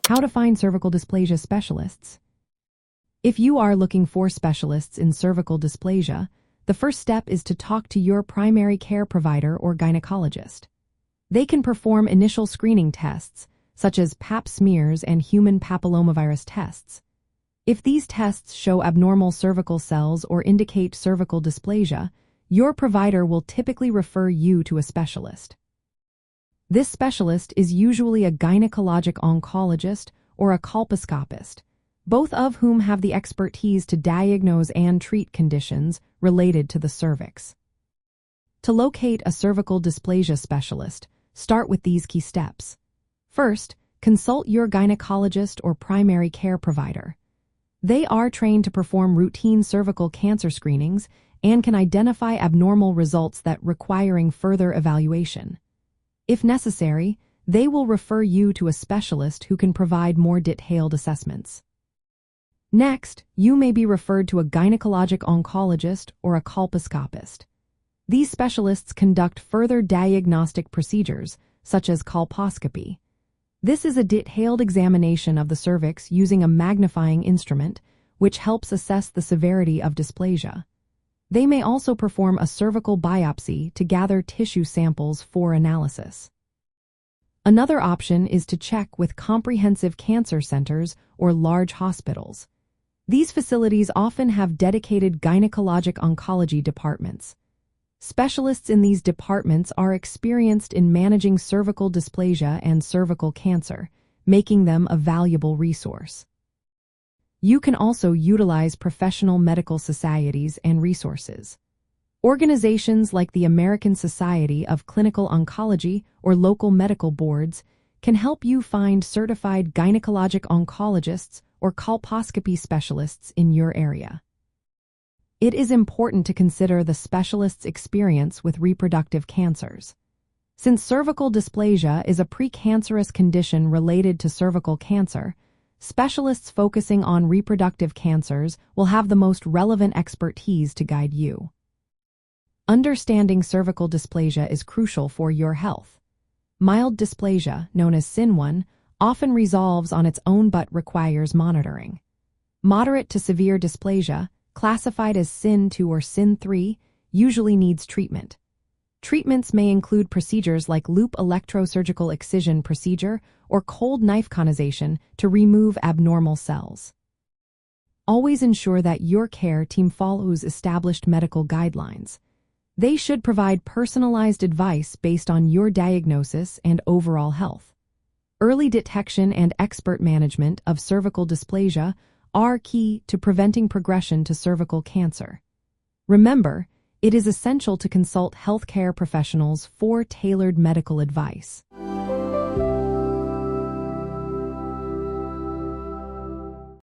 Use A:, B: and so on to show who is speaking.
A: How to find cervical dysplasia specialists. If you are looking for specialists in cervical dysplasia, the first step is to talk to your primary care provider or gynecologist. They can perform initial screening tests, such as Pap smears and human papillomavirus tests. If these tests show abnormal cervical cells or indicate cervical dysplasia, your provider will typically refer you to a specialist. This specialist is usually a gynecologic oncologist or a colposcopist, both of whom have the expertise to diagnose and treat conditions related to the cervix. To locate a cervical dysplasia specialist, start with these key steps. First, consult your gynecologist or primary care provider. They are trained to perform routine cervical cancer screenings and can identify abnormal results that require further evaluation. If necessary, they will refer you to a specialist who can provide more detailed assessments. Next, you may be referred to a gynecologic oncologist or a colposcopist. These specialists conduct further diagnostic procedures, such as colposcopy. This is a detailed examination of the cervix using a magnifying instrument, which helps assess the severity of dysplasia. They may also perform a cervical biopsy to gather tissue samples for analysis. Another option is to check with comprehensive cancer centers or large hospitals. These facilities often have dedicated gynecologic oncology departments. Specialists in these departments are experienced in managing cervical dysplasia and cervical cancer, making them a valuable resource. You can also utilize professional medical societies and resources. Organizations like the American Society of Clinical Oncology or local medical boards can help you find certified gynecologic oncologists or colposcopy specialists in your area. It is important to consider the specialist's experience with reproductive cancers. Since cervical dysplasia is a precancerous condition related to cervical cancer, specialists focusing on reproductive cancers will have the most relevant expertise to guide you. Understanding cervical dysplasia is crucial for your health. Mild dysplasia, known as SIN1, often resolves on its own but requires monitoring. Moderate to severe dysplasia, classified as SIN2 or SIN3, usually needs treatment. Treatments may include procedures like loop electrosurgical excision procedure or cold knife conization to remove abnormal cells. Always ensure that your care team follows established medical guidelines. They should provide personalized advice based on your diagnosis and overall health. Early detection and expert management of cervical dysplasia are key to preventing progression to cervical cancer. Remember, it is essential to consult healthcare professionals for tailored medical advice.